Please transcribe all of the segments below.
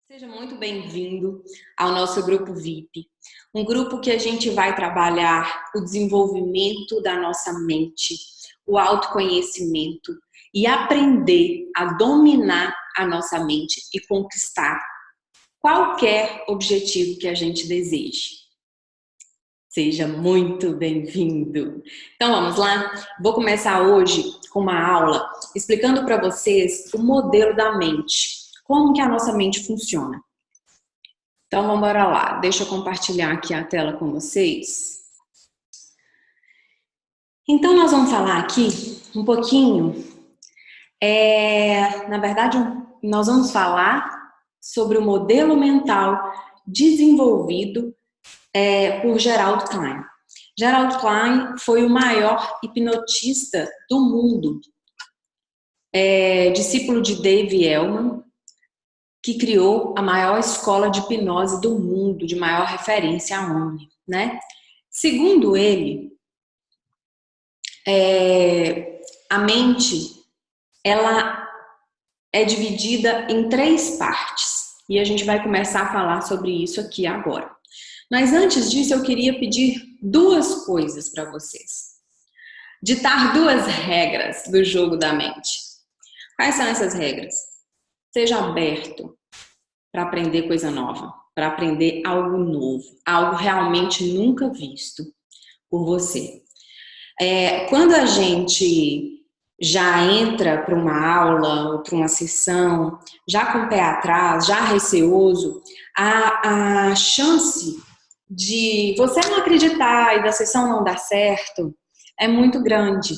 Seja muito bem-vindo ao nosso grupo VIP, um grupo que a gente vai trabalhar o desenvolvimento da nossa mente, o autoconhecimento e aprender a dominar a nossa mente e conquistar qualquer objetivo que a gente deseje. Seja muito bem-vindo! Então vamos lá? Vou começar hoje com uma aula explicando para vocês o modelo da mente, como que a nossa mente funciona. Então vamos embora lá, deixa eu compartilhar aqui a tela com vocês. Então nós vamos falar aqui um pouquinho, na verdade nós vamos falar sobre o modelo mental desenvolvido por Gerald Klein. Gerald Klein foi o maior hipnotista do mundo, discípulo de Dave Elman, que criou a maior escola de hipnose do mundo, de maior referência à ONU, né? Segundo ele, a mente, ela é dividida em 3 partes. E a gente vai começar a falar sobre isso aqui agora. Mas antes disso, eu queria pedir 2 coisas para vocês. Ditar 2 regras do jogo da mente. Quais são essas regras? Seja aberto para aprender coisa nova, para aprender algo novo, algo realmente nunca visto por você. Quando a gente já entra para uma aula ou para uma sessão, já com o pé atrás, já receoso, a chance de você não acreditar e da sessão não dar certo é muito grande.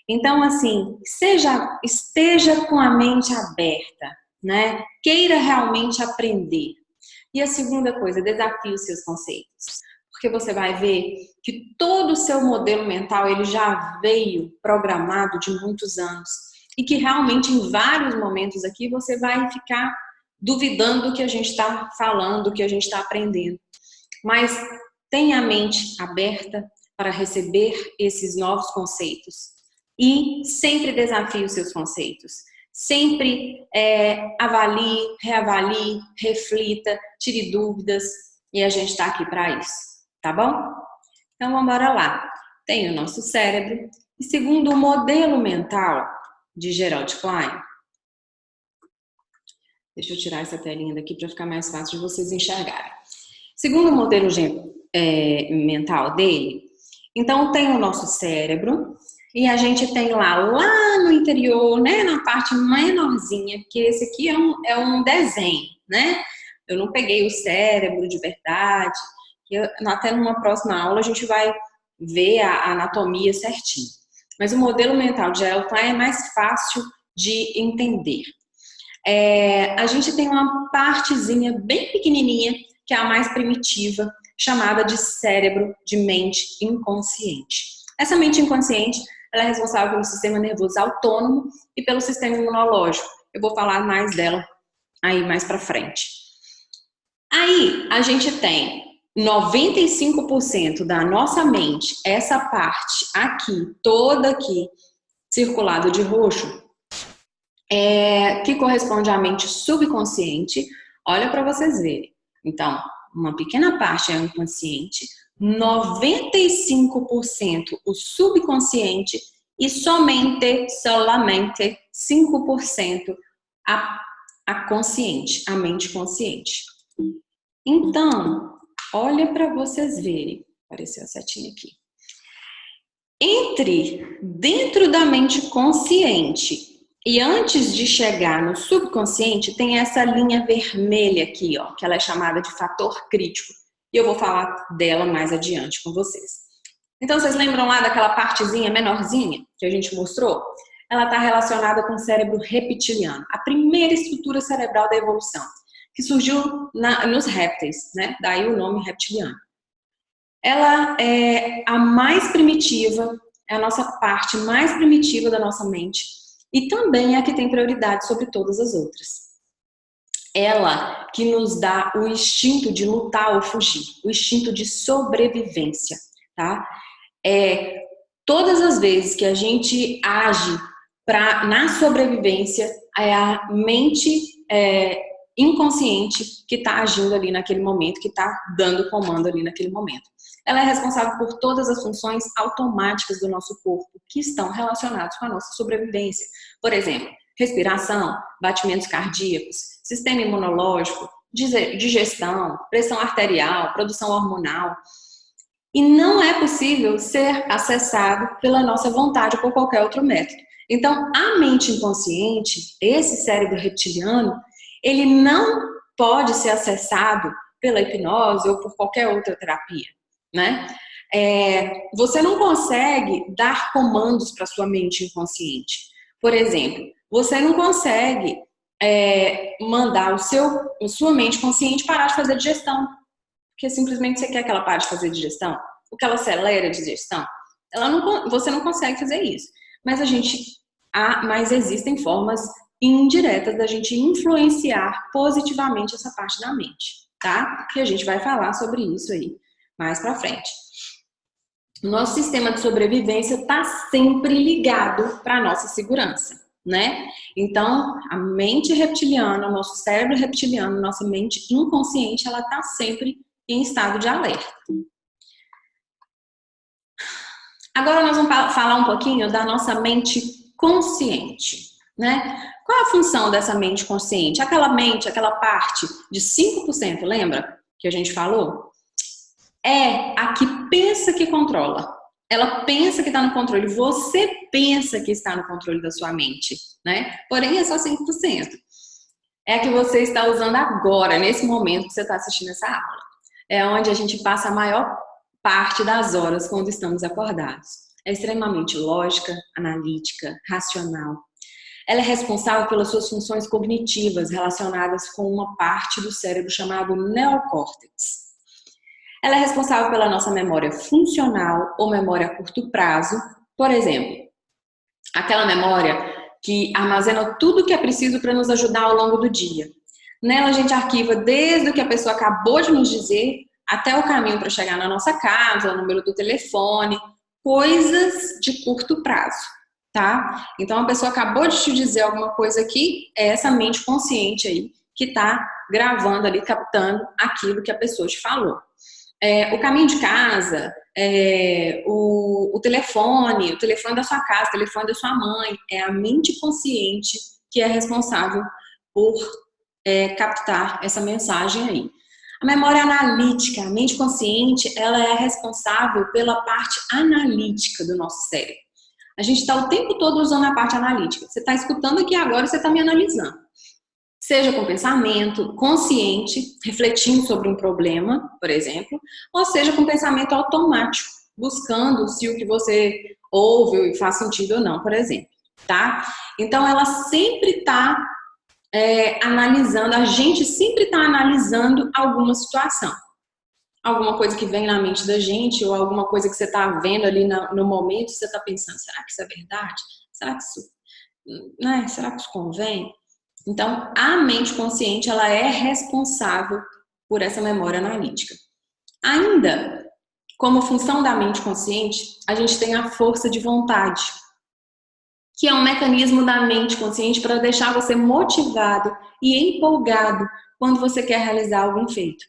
Então, assim, esteja com a mente aberta, né? Queira realmente aprender. E a segunda coisa, desafie os seus conceitos. Porque você vai ver que todo o seu modelo mental ele já veio programado de muitos anos e que realmente em vários momentos aqui você vai ficar duvidando do que a gente está falando, do que a gente está aprendendo. Mas tenha a mente aberta para receber esses novos conceitos e sempre desafie os seus conceitos. Sempre avalie, reavalie, reflita, tire dúvidas e a gente está aqui para isso. Tá bom? Então, vamos lá. Tem o nosso cérebro. E segundo o modelo mental de Gerald Klein, deixa eu tirar essa telinha daqui para ficar mais fácil de vocês enxergarem. Segundo o modelo mental dele, então tem o nosso cérebro e a gente tem lá no interior, né, na parte menorzinha, porque esse aqui é um desenho, né? Eu não peguei o cérebro de verdade. Até numa próxima aula a gente vai ver a anatomia certinho. Mas o modelo mental de Gerald Klein é mais fácil de entender. A gente tem uma partezinha bem pequenininha, que é a mais primitiva, chamada de cérebro de mente inconsciente. Essa mente inconsciente, ela é responsável pelo sistema nervoso autônomo e pelo sistema imunológico. Eu vou falar mais dela aí mais pra frente. Aí, a gente tem 95% da nossa mente, essa parte aqui, toda aqui, circulada de roxo, que corresponde à mente subconsciente. Olha para vocês verem. Então, uma pequena parte é o inconsciente, 95% o subconsciente e solamente 5% a consciente, a mente consciente. Então, olha para vocês verem. Apareceu a setinha aqui. Dentro da mente consciente e antes de chegar no subconsciente, tem essa linha vermelha aqui, ó, que ela é chamada de fator crítico. E eu vou falar dela mais adiante com vocês. Então, vocês lembram lá daquela partezinha menorzinha que a gente mostrou? Ela está relacionada com o cérebro reptiliano, a primeira estrutura cerebral da evolução, que surgiu nos répteis, né? Daí o nome reptiliano. Ela é a mais primitiva, é a nossa parte mais primitiva da nossa mente e também é a que tem prioridade sobre todas as outras. Ela que nos dá o instinto de lutar ou fugir, o instinto de sobrevivência, tá? Todas as vezes que a gente age na sobrevivência, a mente inconsciente que está agindo ali naquele momento, que está dando comando ali naquele momento. Ela é responsável por todas as funções automáticas do nosso corpo que estão relacionadas com a nossa sobrevivência. Por exemplo, respiração, batimentos cardíacos, sistema imunológico, digestão, pressão arterial, produção hormonal. E não é possível ser acessado pela nossa vontade ou por qualquer outro método. Então, a mente inconsciente, esse cérebro reptiliano, ele não pode ser acessado pela hipnose ou por qualquer outra terapia, né? Você não consegue dar comandos para sua mente inconsciente. Por exemplo, você não consegue mandar a sua mente consciente parar de fazer digestão, porque simplesmente você quer que ela pare de fazer digestão, ou que ela acelere a digestão. Você não consegue fazer isso. Mas existem formas indiretas da gente influenciar positivamente essa parte da mente, tá? E a gente vai falar sobre isso aí mais pra frente. O nosso sistema de sobrevivência está sempre ligado para a nossa segurança, né? Então, a mente reptiliana, o nosso cérebro reptiliano, nossa mente inconsciente, ela está sempre em estado de alerta. Agora nós vamos falar um pouquinho da nossa mente consciente, né? Qual é a função dessa mente consciente? Aquela parte de 5%, lembra que a gente falou? É a que pensa que controla. Ela pensa que está no controle. Você pensa que está no controle da sua mente, né? Porém, é só 5%. É a que você está usando agora, nesse momento que você está assistindo essa aula. É onde a gente passa a maior parte das horas quando estamos acordados. É extremamente lógica, analítica, racional. Ela é responsável pelas suas funções cognitivas relacionadas com uma parte do cérebro chamado neocórtex. Ela é responsável pela nossa memória funcional ou memória a curto prazo. Por exemplo, aquela memória que armazena tudo o que é preciso para nos ajudar ao longo do dia. Nela a gente arquiva desde o que a pessoa acabou de nos dizer até o caminho para chegar na nossa casa, o número do telefone, coisas de curto prazo, tá? Então a pessoa acabou de te dizer alguma coisa aqui, é essa mente consciente aí que está gravando ali, captando aquilo que a pessoa te falou. O caminho de casa, o telefone da sua casa, o telefone da sua mãe, é a mente consciente que é responsável por captar essa mensagem aí. A memória analítica, a mente consciente, ela é responsável pela parte analítica do nosso cérebro. A gente está o tempo todo usando a parte analítica. Você está escutando aqui agora e você está me analisando. Seja com pensamento consciente, refletindo sobre um problema, por exemplo, ou seja com pensamento automático, buscando se o que você ouve faz sentido ou não, por exemplo, tá? Então, ela sempre está analisando, a gente sempre está analisando alguma situação. Alguma coisa que vem na mente da gente, ou alguma coisa que você está vendo ali no momento, você está pensando, será que isso é verdade? Será que isso convém? Então, a mente consciente, ela é responsável por essa memória analítica. Ainda, como função da mente consciente, a gente tem a força de vontade, que é um mecanismo da mente consciente para deixar você motivado e empolgado quando você quer realizar algum feito.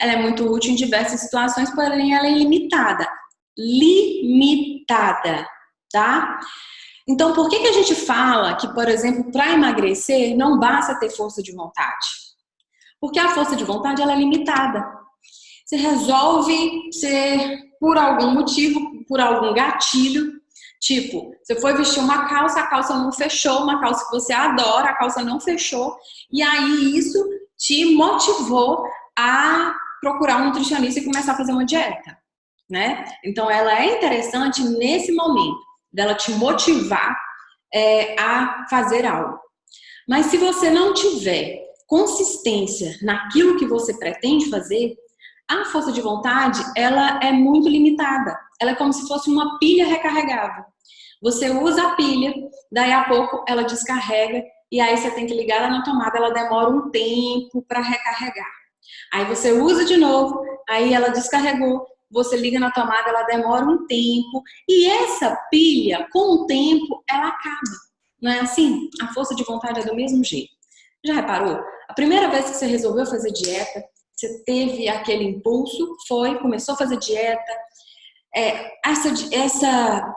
Ela é muito útil em diversas situações, porém ela é limitada. Limitada, tá? Então, por que a gente fala que, por exemplo, para emagrecer não basta ter força de vontade? Porque a força de vontade ela é limitada. Você resolve por algum motivo, por algum gatilho, tipo, você foi vestir uma calça, a calça não fechou, uma calça que você adora, a calça não fechou, e aí isso te motivou a procurar um nutricionista e começar a fazer uma dieta, né? Então, ela é interessante nesse momento, dela te motivar a fazer algo. Mas se você não tiver consistência naquilo que você pretende fazer, a força de vontade, ela é muito limitada. Ela é como se fosse uma pilha recarregável. Você usa a pilha, daí a pouco ela descarrega e aí você tem que ligar ela na tomada, ela demora um tempo para recarregar. Aí você usa de novo, aí ela descarregou, você liga na tomada, ela demora um tempo e essa pilha, com o tempo, ela acaba. Não é assim? A força de vontade é do mesmo jeito. Já reparou? A A primeira vez que você resolveu fazer dieta, você teve aquele impulso, começou a fazer dieta,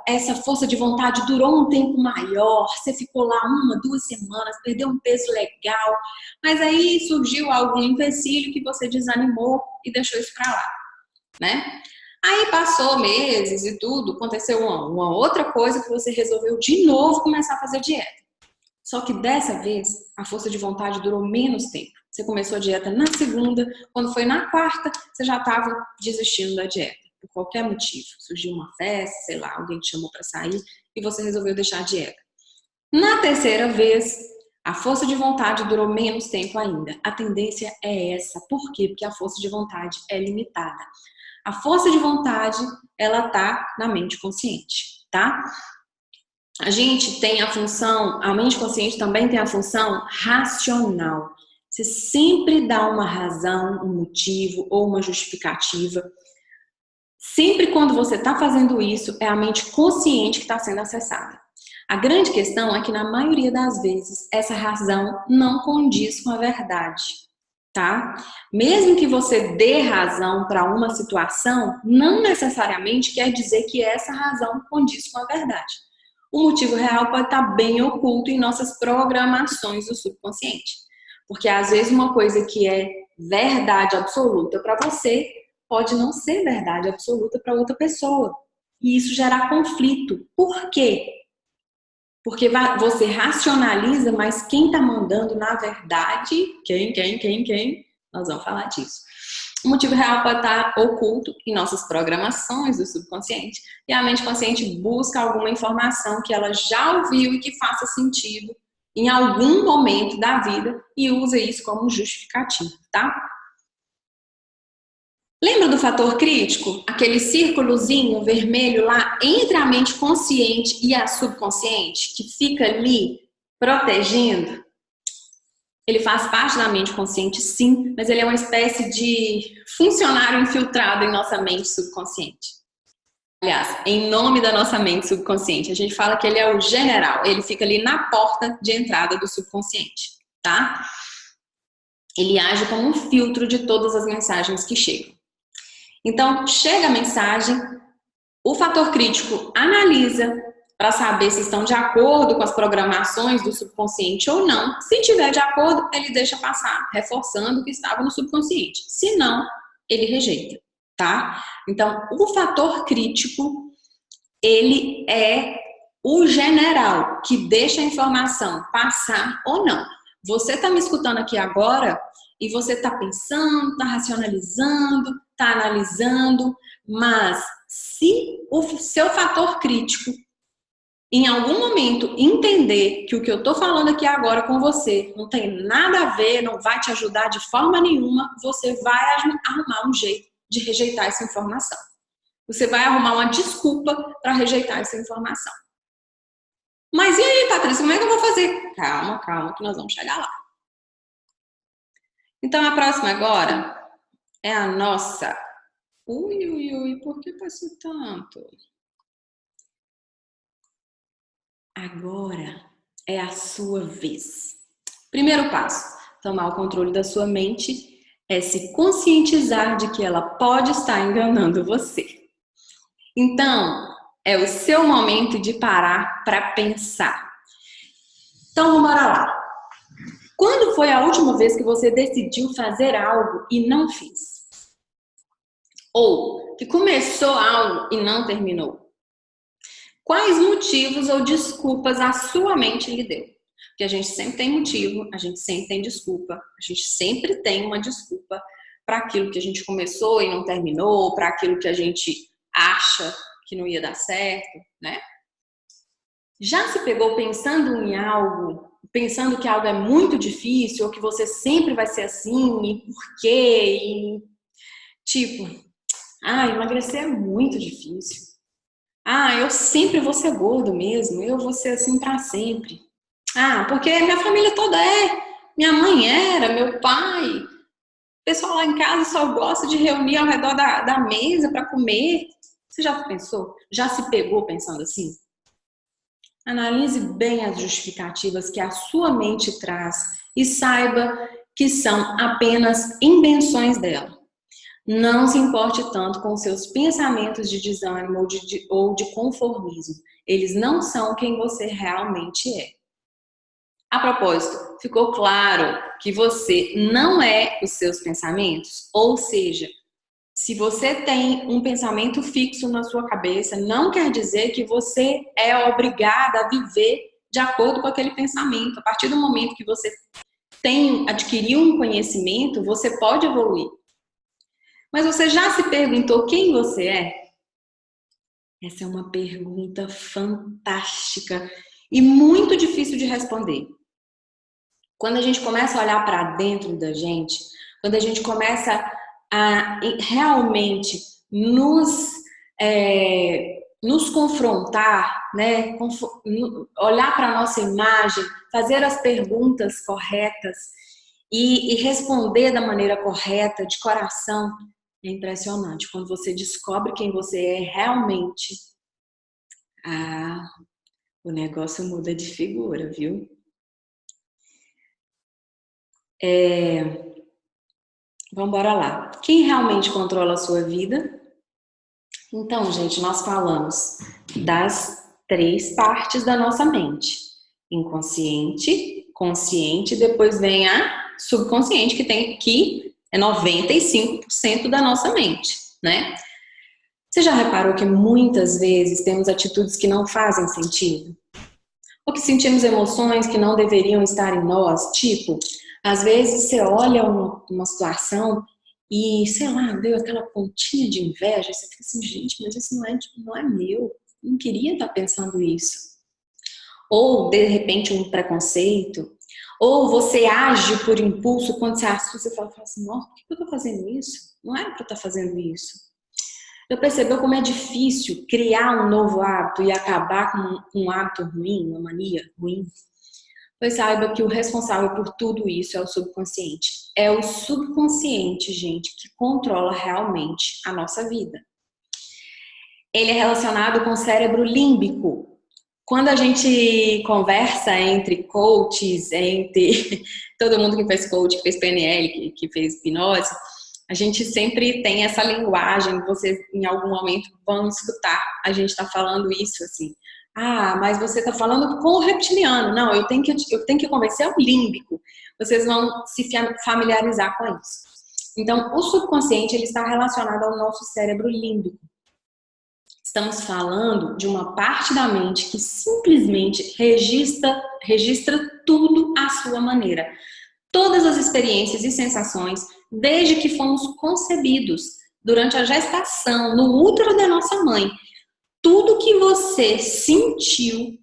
essa força de vontade durou um tempo maior, você ficou lá 1, 2 semanas, perdeu um peso legal, mas aí surgiu algum empecilho que você desanimou e deixou isso pra lá, né? Aí passou meses e tudo, aconteceu uma outra coisa que você resolveu de novo começar a fazer dieta. Só que dessa vez, a força de vontade durou menos tempo. Você começou a dieta na segunda, quando foi na quarta, você já estava desistindo da dieta, por qualquer motivo. Surgiu uma festa, sei lá, alguém te chamou para sair e você resolveu deixar a dieta. Na terceira vez, a força de vontade durou menos tempo ainda. A tendência é essa. Por quê? Porque a força de vontade é limitada. A força de vontade, ela tá na mente consciente, tá? A gente tem a função, a mente consciente também tem a função racional. Você sempre dá uma razão, um motivo ou uma justificativa. Sempre quando você está fazendo isso, é a mente consciente que está sendo acessada. A grande questão é que, na maioria das vezes, essa razão não condiz com a verdade, tá? Mesmo que você dê razão para uma situação, não necessariamente quer dizer que essa razão condiz com a verdade. O motivo real pode estar bem oculto em nossas programações do subconsciente. Porque, às vezes, uma coisa que é verdade absoluta para você pode não ser verdade absoluta para outra pessoa. E isso gera conflito. Por quê? Porque você racionaliza, mas quem está mandando, na verdade, quem? Nós vamos falar disso. O motivo real pode estar oculto em nossas programações do subconsciente e a mente consciente busca alguma informação que ela já ouviu e que faça sentido em algum momento da vida e usa isso como justificativo, tá? Lembra do fator crítico? Aquele círculozinho vermelho lá entre a mente consciente e a subconsciente, que fica ali protegendo? Ele faz parte da mente consciente, sim, mas ele é uma espécie de funcionário infiltrado em nossa mente subconsciente. Aliás, em nome da nossa mente subconsciente, a gente fala que ele é o general, ele fica ali na porta de entrada do subconsciente, tá? Ele age como um filtro de todas as mensagens que chegam. Então, chega a mensagem, o fator crítico analisa para saber se estão de acordo com as programações do subconsciente ou não. Se tiver de acordo, ele deixa passar, reforçando o que estava no subconsciente. Se não, ele rejeita, tá? Então, o fator crítico, ele é o general que deixa a informação passar ou não. Você está me escutando aqui agora e você está pensando, está racionalizando, está analisando, mas se o seu fator crítico em algum momento entender que o que eu tô falando aqui agora com você não tem nada a ver, não vai te ajudar de forma nenhuma, você vai arrumar um jeito de rejeitar essa informação. Você vai arrumar uma desculpa para rejeitar essa informação. Mas e aí, Patrícia, como é que eu vou fazer? Calma, que nós vamos chegar lá. Então, a próxima agora é a nossa... Ui, por que passou tanto? Agora é a sua vez. Primeiro passo, tomar o controle da sua mente é se conscientizar de que ela pode estar enganando você. Então, é o seu momento de parar para pensar. Então, vamos lá. Quando foi a última vez que você decidiu fazer algo e não fez? Ou que começou algo e não terminou? Quais motivos ou desculpas a sua mente lhe deu? Porque a gente sempre tem motivo, a gente sempre tem desculpa, a gente sempre tem uma desculpa para aquilo que a gente começou e não terminou, para aquilo que a gente acha que não ia dar certo, né? Já se pegou pensando em algo, pensando que algo é muito difícil ou que você sempre vai ser assim e por quê? E, tipo, emagrecer é muito difícil. Eu sempre vou ser gordo mesmo, eu vou ser assim pra sempre. Porque minha família toda é. Minha mãe era, meu pai. O pessoal lá em casa só gosta de reunir ao redor da mesa para comer. Você já pensou? Já se pegou pensando assim? Analise bem as justificativas que a sua mente traz e saiba que são apenas invenções dela. Não se importe tanto com seus pensamentos de desânimo ou de conformismo. Eles não são quem você realmente é. A propósito, ficou claro que você não é os seus pensamentos? Ou seja, se você tem um pensamento fixo na sua cabeça, não quer dizer que você é obrigada a viver de acordo com aquele pensamento. A partir do momento que você adquiriu um conhecimento, você pode evoluir. Mas você já se perguntou quem você é? Essa é uma pergunta fantástica e muito difícil de responder. Quando a gente começa a olhar para dentro da gente, quando a gente começa a realmente nos confrontar, né? Olhar para a nossa imagem, fazer as perguntas corretas e responder da maneira correta, de coração, é impressionante. Quando você descobre quem você é realmente, o negócio muda de figura, viu? Vamos embora lá. Quem realmente controla a sua vida? Então, gente, nós falamos das 3 partes da nossa mente: inconsciente, consciente, depois vem a subconsciente, que é 95% da nossa mente, né? Você já reparou que muitas vezes temos atitudes que não fazem sentido? Ou que sentimos emoções que não deveriam estar em nós? Tipo, às vezes você olha uma situação e, sei lá, deu aquela pontinha de inveja, você fica assim, gente, mas isso não é meu, eu não queria estar pensando isso. Ou, de repente, um preconceito, ou você age por impulso quando você assusta, você fala assim, nossa, por que eu estou fazendo isso? Não era para eu estar fazendo isso. Já percebeu como é difícil criar um novo hábito e acabar com um hábito ruim, uma mania ruim? Pois saiba que o responsável por tudo isso é o subconsciente. É o subconsciente, gente, que controla realmente a nossa vida. Ele é relacionado com o cérebro límbico. Quando a gente conversa entre coaches, entre todo mundo que fez coach, que fez PNL, que fez hipnose, a gente sempre tem essa linguagem, vocês em algum momento vão escutar a gente tá falando isso assim. Mas você tá falando com o reptiliano. Não, eu tenho que convencer o límbico. Vocês vão se familiarizar com isso. Então, o subconsciente, ele está relacionado ao nosso cérebro límbico. Estamos falando de uma parte da mente que simplesmente registra tudo à sua maneira. Todas as experiências e sensações, desde que fomos concebidos, durante a gestação, no útero da nossa mãe. Tudo que você sentiu,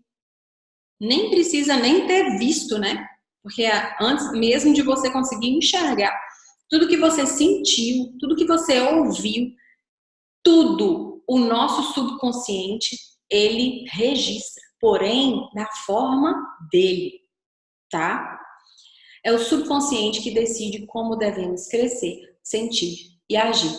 nem precisa nem ter visto, né? Porque antes mesmo de você conseguir enxergar, tudo que você sentiu, tudo que você ouviu, tudo, o nosso subconsciente, ele registra, porém, da forma dele, tá? É o subconsciente que decide como devemos crescer, sentir e agir.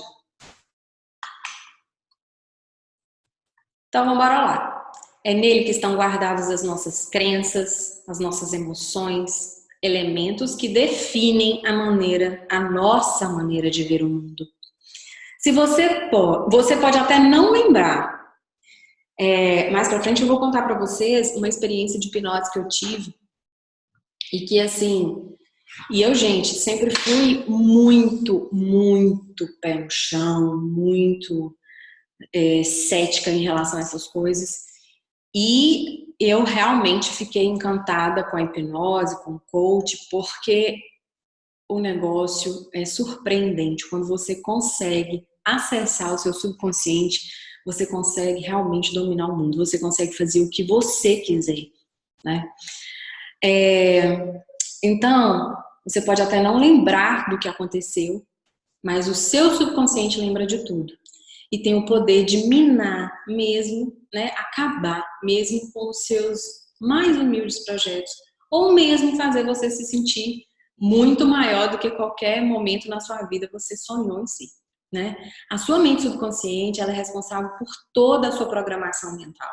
Então, vamos lá. É nele que estão guardadas as nossas crenças, as nossas emoções, elementos que definem a nossa maneira de ver o mundo. Se você pode até não lembrar. Mais pra frente eu vou contar pra vocês uma experiência de hipnose que eu tive e que assim, gente, sempre fui muito, muito pé no chão, muito cética em relação a essas coisas. E eu realmente fiquei encantada com a hipnose, com o coach, porque o negócio é surpreendente. Quando você consegue acessar o seu subconsciente, você consegue realmente dominar o mundo, você consegue fazer o que você quiser, né? Então, você pode até não lembrar do que aconteceu, mas o seu subconsciente lembra de tudo. E tem o poder de minar mesmo, né? Acabar mesmo com os seus mais humildes projetos. Ou mesmo fazer você se sentir muito maior do que qualquer momento na sua vida você sonhou em si, né? A sua mente subconsciente, ela é responsável por toda a sua programação mental.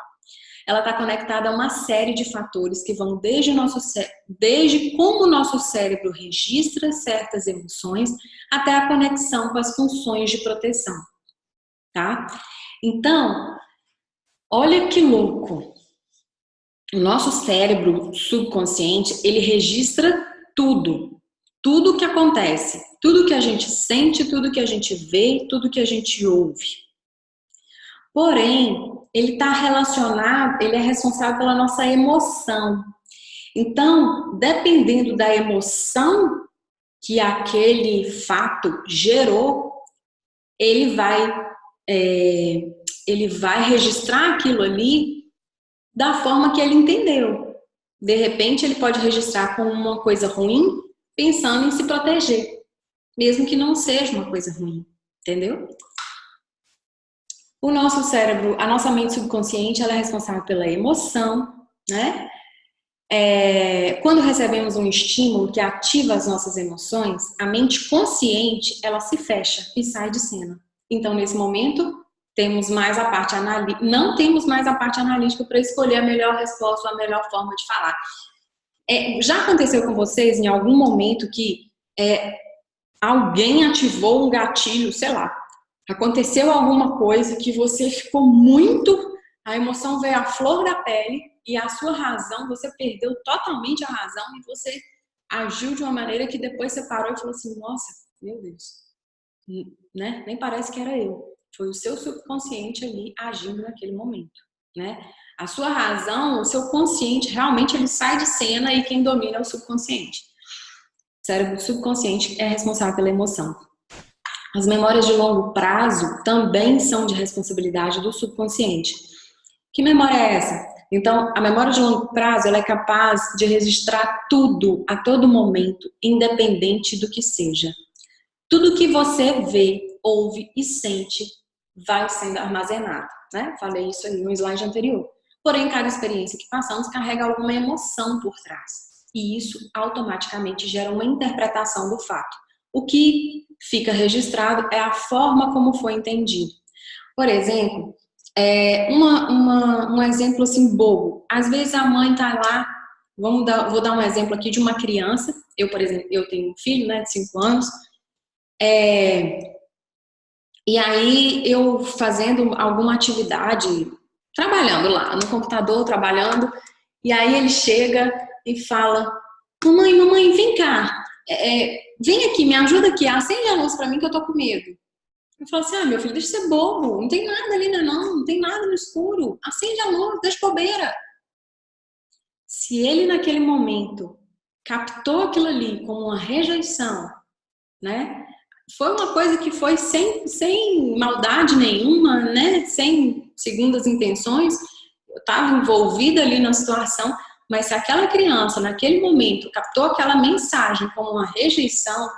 ela está conectada a uma série de fatores que vão desde como o nosso cérebro registra certas emoções até a conexão com as funções de proteção, tá? Então, olha que louco. O nosso cérebro subconsciente, ele registra tudo. Tudo que acontece, tudo que a gente sente, tudo que a gente vê, tudo que a gente ouve. Porém, ele está relacionado, ele é responsável pela nossa emoção. Então, dependendo da emoção que aquele fato gerou, ele vai registrar aquilo ali da forma que ele entendeu. De repente, ele pode registrar como uma coisa ruim, pensando em se proteger, mesmo que não seja uma coisa ruim, entendeu? O nosso cérebro, a nossa mente subconsciente, ela é responsável pela emoção, né? Quando recebemos um estímulo que ativa as nossas emoções, a mente consciente, ela se fecha e sai de cena. Então, nesse momento, temos mais a parte não temos mais a parte analítica para escolher a melhor resposta, a melhor forma de falar. Já aconteceu com vocês em algum momento que alguém ativou um gatilho, sei lá, aconteceu alguma coisa que você ficou muito, a emoção veio à flor da pele e a sua razão, você perdeu totalmente a razão e você agiu de uma maneira que depois você parou e falou assim, nossa, meu Deus, né? Nem parece que era eu. Foi o seu subconsciente ali agindo naquele momento, né? A sua razão, o seu consciente, realmente ele sai de cena e quem domina é o subconsciente. O cérebro subconsciente é responsável pela emoção. As memórias de longo prazo também são de responsabilidade do subconsciente. Que memória é essa? Então, a memória de longo prazo ela é capaz de registrar tudo a todo momento, independente do que seja. Tudo que você vê, ouve e sente vai sendo armazenado, né? Falei isso aí no slide anterior. Porém, cada experiência que passamos carrega alguma emoção por trás. E isso automaticamente gera uma interpretação do fato. O que fica registrado é a forma como foi entendido. Por exemplo, um exemplo assim bobo. Às vezes a mãe tá lá, vou dar um exemplo aqui de uma criança. Eu, por exemplo, eu tenho um filho, né, de 5 anos. E aí eu fazendo alguma atividade, trabalhando lá no computador, trabalhando, e aí ele chega e fala, mamãe, vem cá, vem aqui, me ajuda aqui, acende a luz pra mim que eu tô com medo. Eu falo assim, meu filho, deixa de ser bobo, não tem nada ali, não tem nada no escuro, acende a luz, deixa bobeira. Se ele naquele momento captou aquilo ali como uma rejeição, né? Foi uma coisa que foi sem maldade nenhuma, né? Sem segundas intenções. Eu estava envolvida ali na situação, mas se aquela criança, naquele momento, captou aquela mensagem como uma rejeição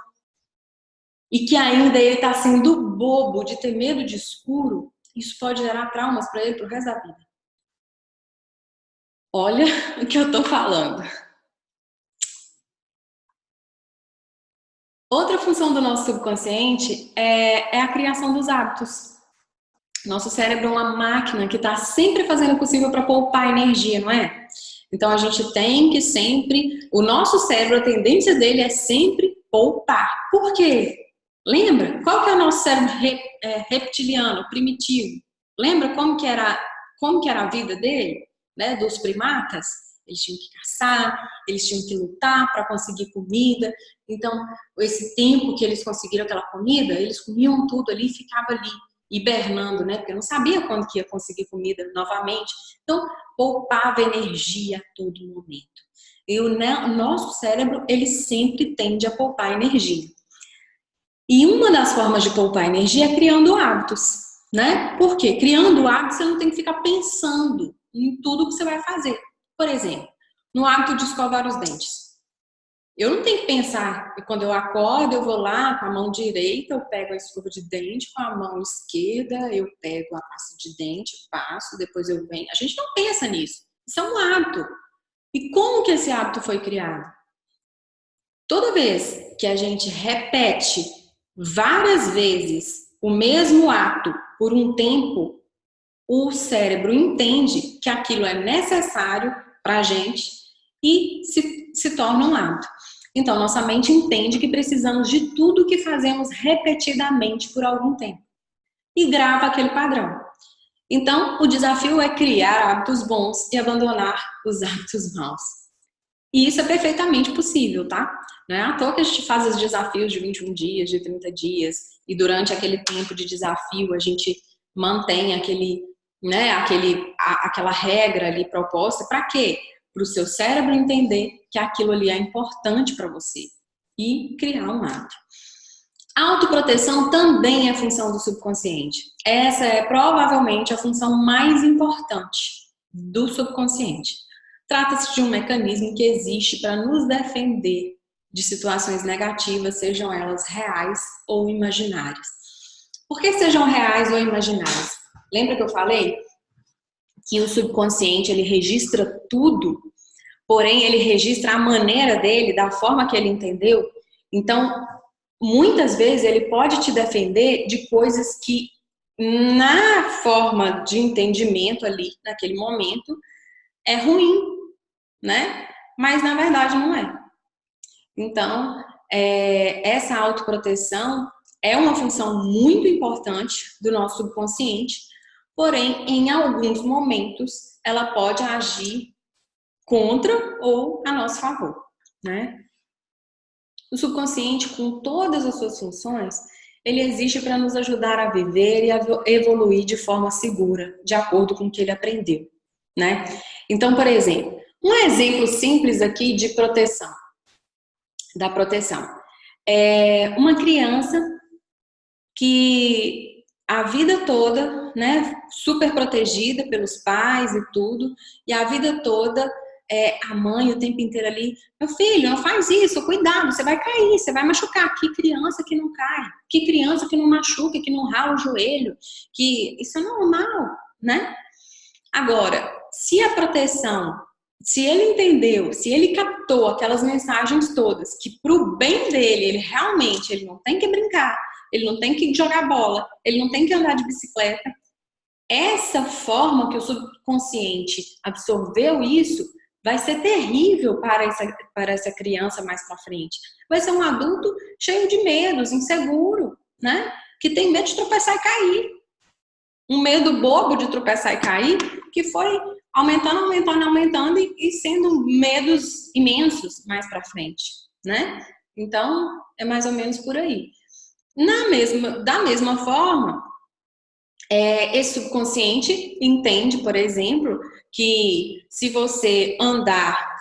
e que ainda ele está sendo bobo de ter medo de escuro, isso pode gerar traumas para ele pro resto da vida. Olha o que eu tô falando. Outra função do nosso subconsciente é a criação dos hábitos. Nosso cérebro é uma máquina que está sempre fazendo o possível para poupar energia, não é? Então a gente tem que sempre, o nosso cérebro, a tendência dele é sempre poupar. Por quê? Lembra? Qual que é o nosso cérebro reptiliano, primitivo? Lembra como que era a vida dele, né? Dos primatas? Eles tinham que caçar, eles tinham que lutar para conseguir comida. Então, esse tempo que eles conseguiram aquela comida, eles comiam tudo ali e ficava ali hibernando, né? Porque eu não sabia quando que ia conseguir comida novamente. Então, poupava energia a todo momento. E o nosso cérebro, ele sempre tende a poupar energia. E uma das formas de poupar energia é criando hábitos, né? Por quê? Criando hábitos, você não tem que ficar pensando em tudo que você vai fazer. Por exemplo, no hábito de escovar os dentes. Eu não tenho que pensar, quando eu acordo, eu vou lá com a mão direita, eu pego a escova de dente, com a mão esquerda, eu pego a pasta de dente, passo, depois eu venho. A gente não pensa nisso. Isso é um hábito. E como que esse hábito foi criado? Toda vez que a gente repete várias vezes o mesmo ato por um tempo, o cérebro entende que aquilo é necessário para a gente e se torna um hábito. Então, nossa mente entende que precisamos de tudo que fazemos repetidamente por algum tempo e grava aquele padrão. Então, o desafio é criar hábitos bons e abandonar os hábitos maus. E isso é perfeitamente possível, tá? Não é à toa que a gente faz os desafios de 21 dias, de 30 dias, e durante aquele tempo de desafio a gente mantém aquela regra ali proposta. Para quê? Para o seu cérebro entender que aquilo ali é importante para você e criar um hábito. A autoproteção também é função do subconsciente. Essa é provavelmente a função mais importante do subconsciente. Trata-se de um mecanismo que existe para nos defender de situações negativas, sejam elas reais ou imaginárias. Por que sejam reais ou imaginárias? Lembra que eu falei que o subconsciente ele registra tudo, porém ele registra a maneira dele, da forma que ele entendeu? Então, muitas vezes ele pode te defender de coisas que na forma de entendimento ali, naquele momento, é ruim, né? Mas na verdade não é. Então, essa autoproteção é uma função muito importante do nosso subconsciente, porém, em alguns momentos, ela pode agir contra ou a nosso favor, né? O subconsciente, com todas as suas funções, ele existe para nos ajudar a viver e a evoluir de forma segura, de acordo com o que ele aprendeu, né? Então, por exemplo, um exemplo simples aqui de proteção, da proteção. É uma criança que a vida toda, né, super protegida pelos pais e tudo, e a vida toda a mãe o tempo inteiro ali, meu filho, não faz isso, cuidado, você vai cair, você vai machucar. Que criança que não cai, que criança que não machuca, que não rala o joelho, que isso é normal, né? Agora, se a proteção, se ele entendeu, se ele captou aquelas mensagens todas, que pro bem dele, ele não tem que brincar, ele não tem que jogar bola, ele não tem que andar de bicicleta, essa forma que o subconsciente absorveu isso vai ser terrível para essa criança mais para frente. Vai ser um adulto cheio de medos, inseguro, né? Que tem medo de tropeçar e cair. Um medo bobo de tropeçar e cair, que foi aumentando e sendo medos imensos mais para frente, né? Então, é mais ou menos por aí. Da mesma forma, esse subconsciente entende, por exemplo, que se você andar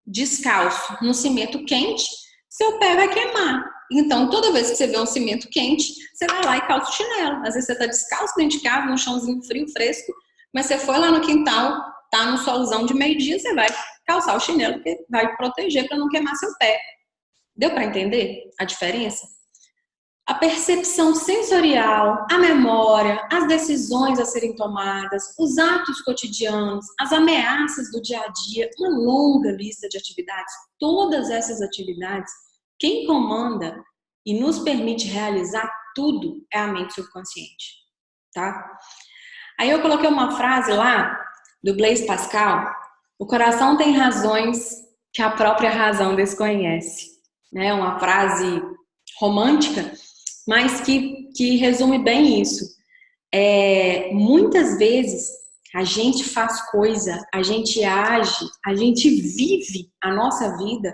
descalço no cimento quente, seu pé vai queimar. Então, toda vez que você vê um cimento quente, você vai lá e calça o chinelo. Às vezes você está descalço dentro de casa, num chãozinho frio, fresco, mas você foi lá no quintal, tá no solzão de meio-dia, você vai calçar o chinelo, porque vai proteger para não queimar seu pé. Deu para entender a diferença? A percepção sensorial, a memória, as decisões a serem tomadas, os atos cotidianos, as ameaças do dia a dia, uma longa lista de atividades. Todas essas atividades, quem comanda e nos permite realizar tudo é a mente subconsciente, tá? Aí eu coloquei uma frase lá do Blaise Pascal: o coração tem razões que a própria razão desconhece. Né? Uma frase romântica, mas que resume bem isso. Muitas vezes a gente faz coisa, a gente age, a gente vive a nossa vida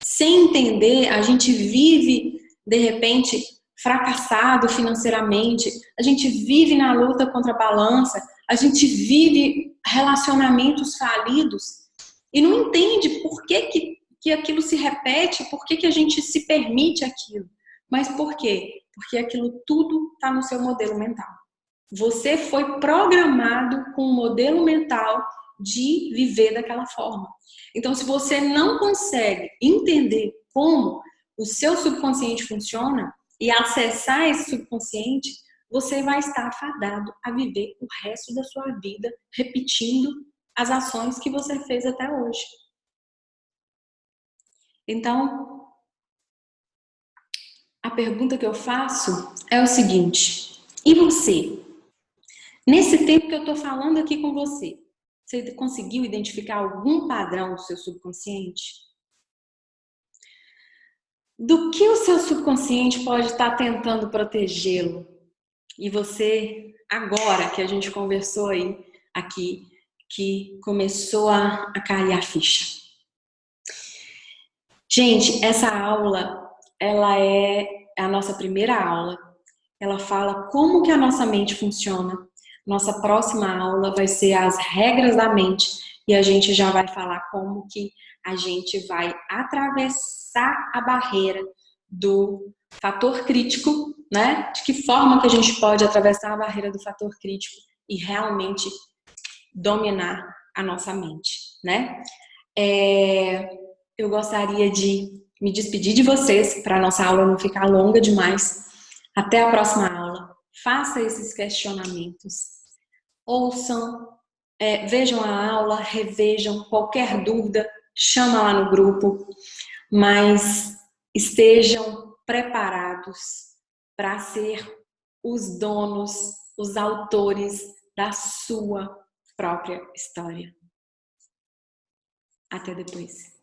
sem entender, a gente vive, de repente, fracassado financeiramente, a gente vive na luta contra a balança, a gente vive relacionamentos falidos e não entende por que aquilo se repete, por que a gente se permite aquilo. Mas por quê? Porque aquilo tudo está no seu modelo mental. Você foi programado com um modelo mental de viver daquela forma. Então, se você não consegue entender como o seu subconsciente funciona e acessar esse subconsciente, você vai estar fadado a viver o resto da sua vida repetindo as ações que você fez até hoje. Então, a pergunta que eu faço é o seguinte: e você? Nesse tempo que eu estou falando aqui com você, você conseguiu identificar algum padrão do seu subconsciente? Do que o seu subconsciente pode estar tentando protegê-lo? E você, agora que a gente conversou aí, aqui, que começou a cair a ficha. Gente, essa aula, ela é a nossa primeira aula. Ela fala como que a nossa mente funciona. Nossa próxima aula vai ser as regras da mente e a gente já vai falar como que a gente vai atravessar a barreira do fator crítico, né? De que forma que a gente pode atravessar a barreira do fator crítico e realmente dominar a nossa mente, né? Eu gostaria de me despedir de vocês para a nossa aula não ficar longa demais. Até a próxima aula. Faça esses questionamentos. Ouçam, vejam a aula, revejam. Qualquer dúvida, chama lá no grupo. Mas estejam preparados para ser os donos, os autores da sua própria história. Até depois.